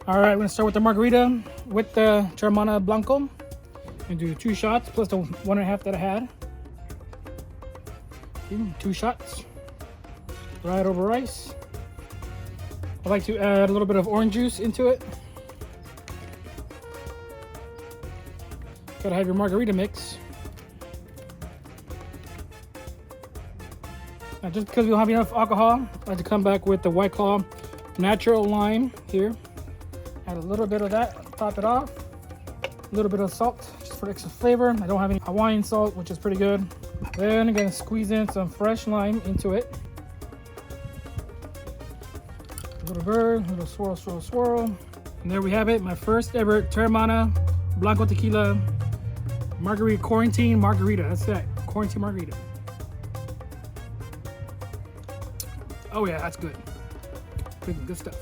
All right, we're gonna start with the margarita with the Teremana Blanco. And do 2 shots plus the 1.5 that I had. Okay, 2 shots. Right over rice. I like to add a little bit of orange juice into it. Gotta have your margarita mix. Now, just because we don't have enough alcohol, I like to come back with the White Claw natural lime here. Add a little bit of that, top it off. A little bit of salt, just for extra flavor. I don't have any Hawaiian salt, which is pretty good. Then I'm gonna squeeze in some fresh lime into it. A little bird, a little swirl, swirl, swirl. And there we have it, my first ever Teremana Blanco Tequila Margarita, quarantine margarita. That's that, quarantine margarita. Oh yeah, that's good. Good stuff.